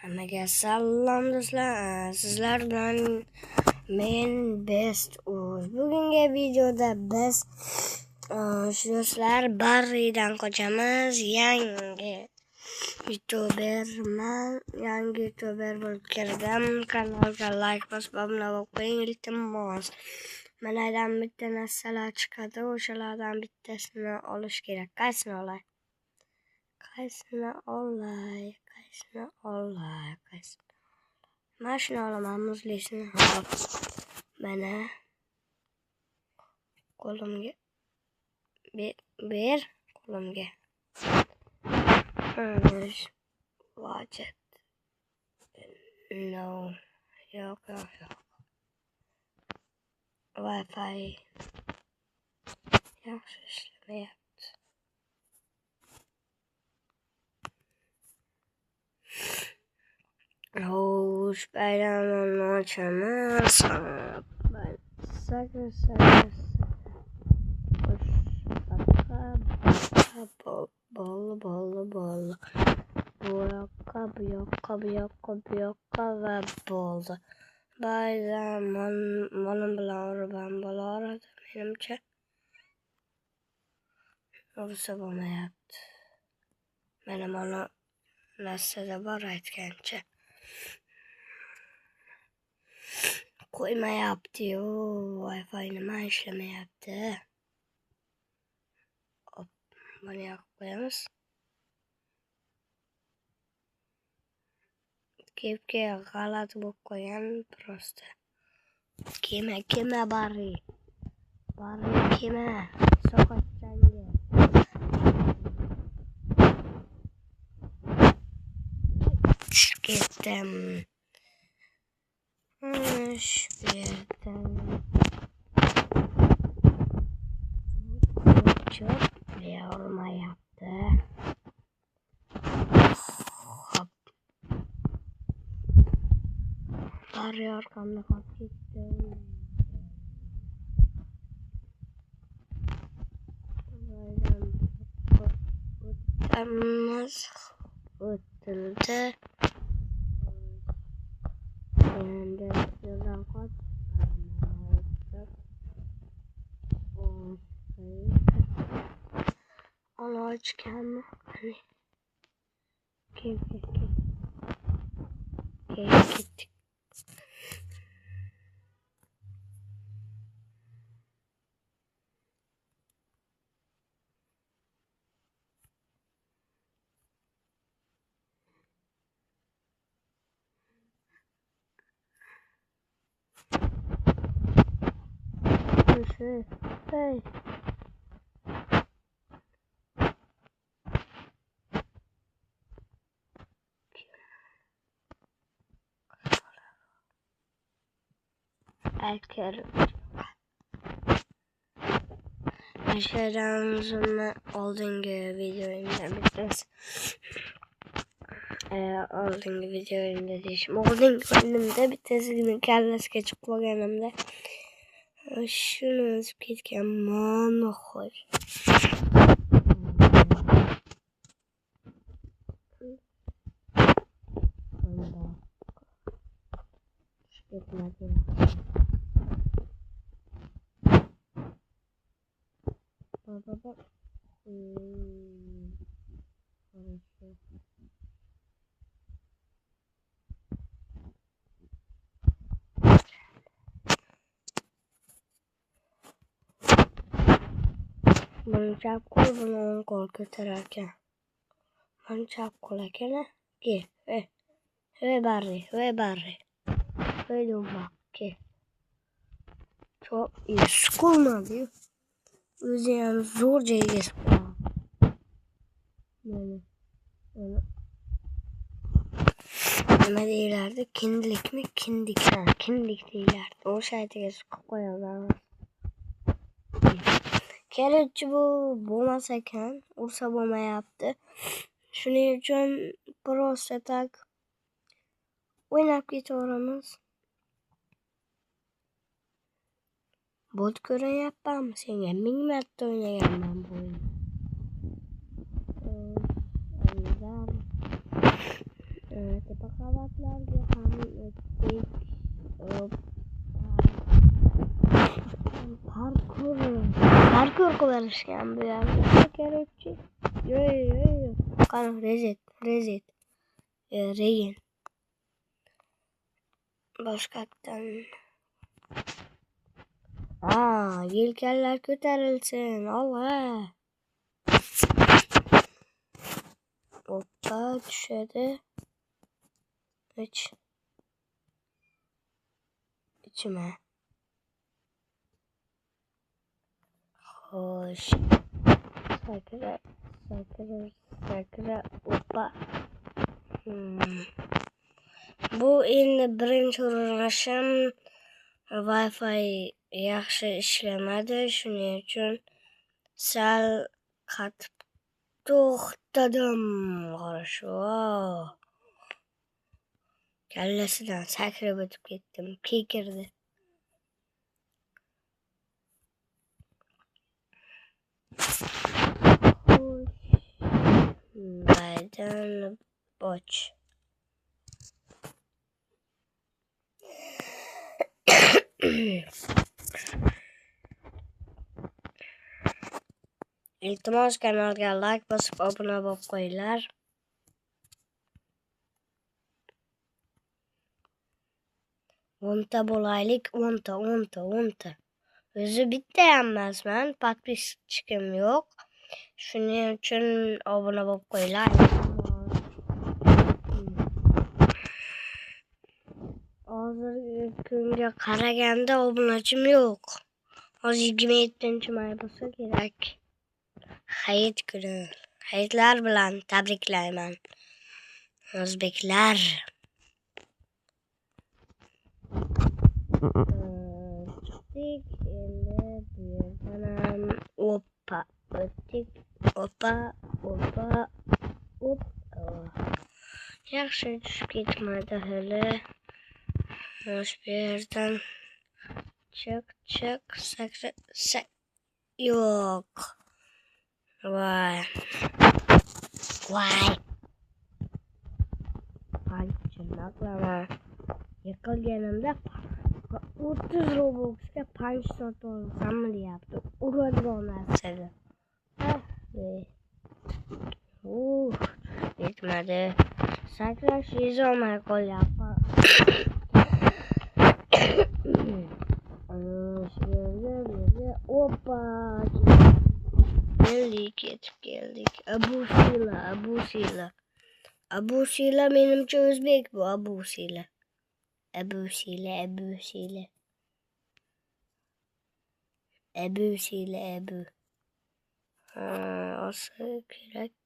Hammaga salom do'stlar. Sizlar bilan men Best Uz. Bugungi videoda biz do'stlar Barrydan qochamiz. Yangi YouTuber bo'lib kirdim. Kanalga like bosib obuna bo'lib qo'ying iltimos. Manadan bitta narsalar chiqadi. O'shalardan bittasini olish kerak. Qaysini olay? Mana shuni olaman, muzlisini. Hop. Mana qo'limga ber qo'limga. Watch it. No. Yo'q. Wi-Fi yaxshi ishlamayapti. Xo'sh, bayramni ochamiz. Bol. Bu yoqqa va bo'ldi. Bayram molim bilan urban bo'lardi, menimcha. Ursa bo'lmayapti. Mana mana narsada bor aytgancha. Qo'ymayapti-yu, Wi-Fi nima ishlamayapti. Hop, buni yoqib qo'yamiz. Kepga g'alati bo'lib qo'ygan prosta. Kema Barry kema soqatchanga. Ketdim. Shu yerdan chop yormayapti. Hop. Barry orqamda qolib ketdi. O'tildi. Endi yo'ldan ochganmi? Ketdik. Hey. Aşağıdan oldingi videoyimda bittasi. Oldingi videoyimda deyishim. Oldingi o'yinimda bittasini kallasiga chiqib qolganimda shuni o'zib ketgan. Mana xo'sh. Buni chap qo'l, buni o'ng qo'l ko'tarar ekan. Buni chap qo'l ekan. Kel. Hey Barry. Hey dumba. Kel. Çok iyi sıkılmadı. O'zi ham zo'r joyga siqiladi. Nima deylardi? Kindlikmi? Kindik deylardi. O'sha aytiga siqib qo'yadi. Kerakchi bu bo'lmasa ekan, ursa bo'lmayapti. Shuning uchun prosta tak o'ynab ketaveramiz. Bot ko'rayapmanmi? Senga 1000 marta o'ynaganman bu o'yinni. Tepa qavatlarga ham o'tdik. Parkur qilishgan bu yerda. Короче. Yo. Qani reset. Regen. Boshqatdan. Yelkanlar ko'tarilsin. Allah. Hoppa tushadi. İçime. Hoş. Sakra. Hoppa. Bu endi birinchi urinishim. Wi-Fi yaxshi ishlamadi. Shuning uchun sal qatib to'xtadim. Хорошо. Kallasidan sakrab o'tib ketdim. Kekirdi. Maydan boch. İltimos kanalga like bosib obuna bo'lib qo'yinglar. O'nta bo'laylik, o'nta. O'zi bitta emasman, podpischkim yo'q. Shuning uchun obuna bo'lib qo'yinglar. Hozirgi kunga qaraganda obunachim yo'q. Hozir 27-may bo'lsa kerak. Hayit kuni. Hayitlar bilan tabriklayman. O'zbeklar. Chiqdik endi bu yerdan ham hoppa o'tdik. Hoppa. Yaxshi tushib ketmadi hali. Mana bu yerdan chiq sakra. Yo'q. Vay. Panchinaklama. Yiqilganimda 30 Robuxga panch sotib olsam deyapti. Uradigan narsaga. Yetmadi. Sakrash yezolmay qolyapman. Hoppa. Keldik. Abu Sila menimcha o'zbek bu Abu Sila. Abu Sila. Olsa kerak.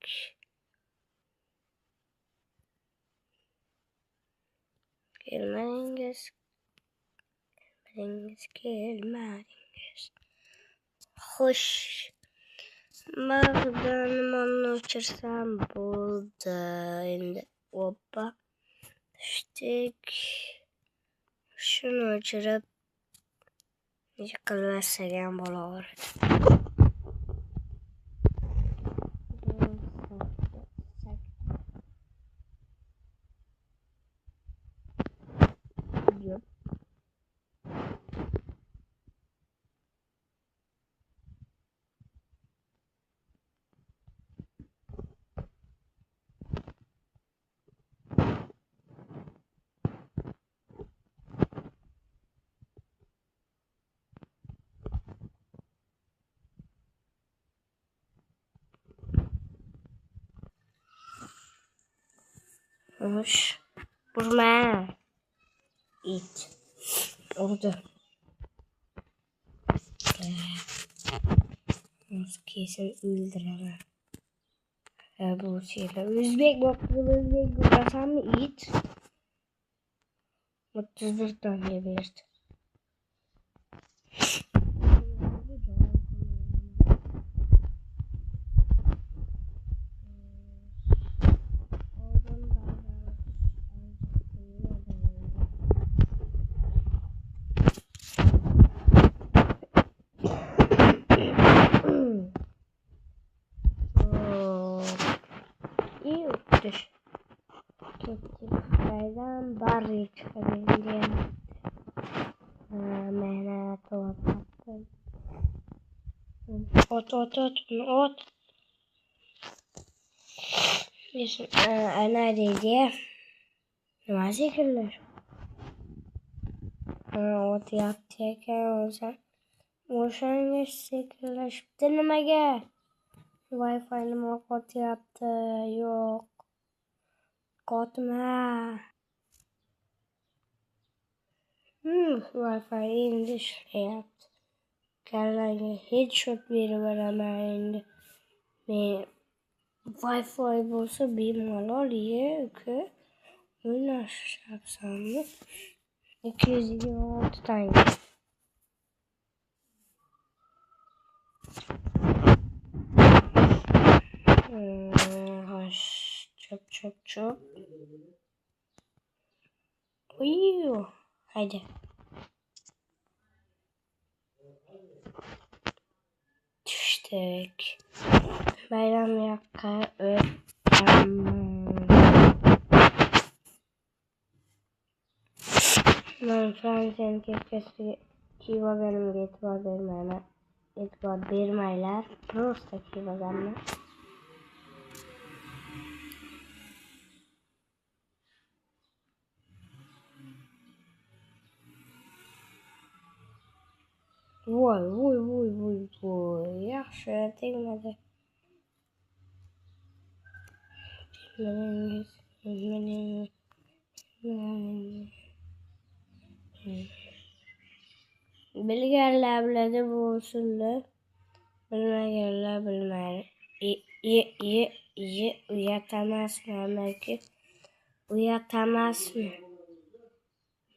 Kelmadingiz. Xo'sh. Mag'danimni o'chirsam bo'ldi. Endi hoppa. Tushdik. Shuni o'chirib yiqilmasak ham bo'laveradi. Hoş. Vurma. İt. Oldu. Kesin öldüremem. Bu şeyler. Özbek bakasam mı it? 31 tane verdi. Baydan Barry chiqarildi. Mehnat o'tdi. Ot. Ana deydi. Nima sekinlash? O'tyapti ekan o'zi. O'shanga sekinlashibdi nimaga? Wi-Fi nima qotyapti? Yo'q. Qotma. Wi-Fi endi ishlayapti. Kallaga headshot berib beraman endi. Men Wi-Fi bo'lsa bemalol uka. O'ynashyapsanmi? 226 tanga. Chop. Uyuu. Haydi. Tushdik. Bayram yoqqa o'taman. Men Fransiyani kechasiga kiyib olganimga e'tibor bermayman. E'tibor bermanglar. Prosta kiyib olganman. Voy. Yaxshi tegmadi. Bilganlar biladi bo'lsinlar. Bilmaganlar bilmaydi. Uyat emasmi amaki? Uyat emasmi?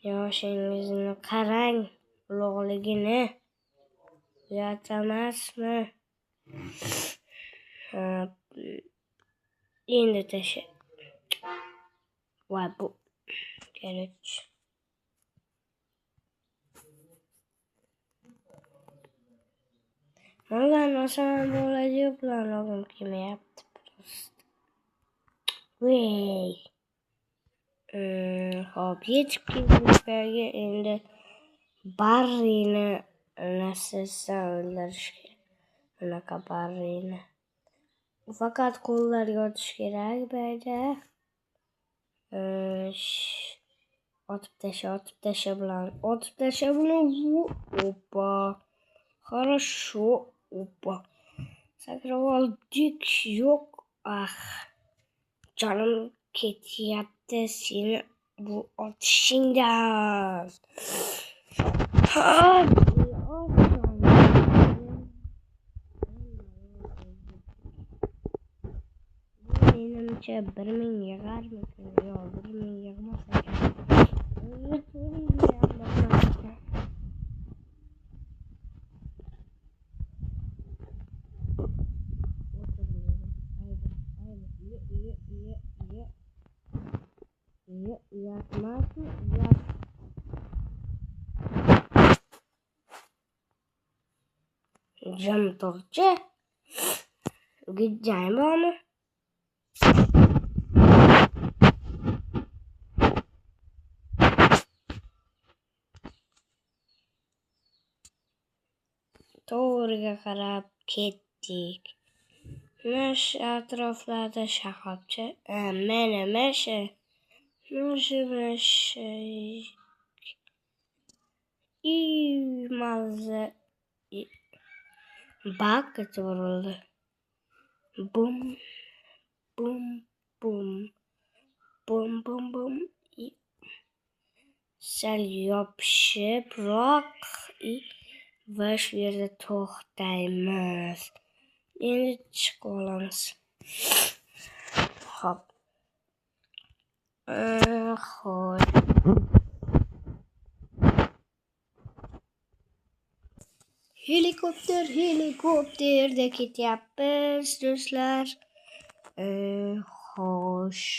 Yoshingizni qarang, ulug'ligini. Uyat emasmi? Endi tasha. Voy bu. Kerak. Ulan oson bo'ladi bilan olgim kelmayapti prosta. Voy. Hop, yetib keldik endi Barrini nasibdan o'ldirish kerak. Unaqa Barrini. Faqat qo'llarga otish kerak bayda. Otib tasha bilan. Опа. Хорошо. Опа. Sakrab oldik. Yo'q. Jonim ketyapti seni bu otishingdan. Menimcha 1000 yig'armikin? Yo'q, 1000 yig'mas ekan. Uyatmasmi? Jim turchi. Gidjang bormi? To'g'riga qarab ketdik. Mash atroflarda shaxobcha. Mana masha. Mazza. Bak urildi. Bum. Sal yopishibroq va shu yerda to'xtaymiz. Endi chiqib olamiz. Hop. Xo'sh. Helikopterda ketyapmiz do'stlar. Xo'sh.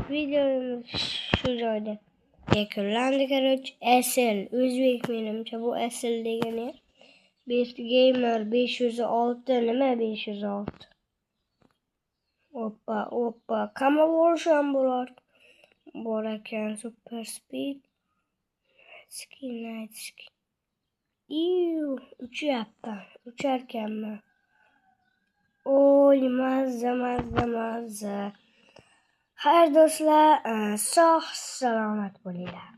Videomiz shu joyda yakunlandi korоче. SL o'zbek menimcha bu SL degani. Best Gamer 506 nima 506? Oppa. Qama bo'lish ham bo'lar. Bor ekan Super Speed. Night Ski. Uchyapman. Ucharkanman. Oy, mazza. Xayr do'stlar, sog' salomat bo'linglar.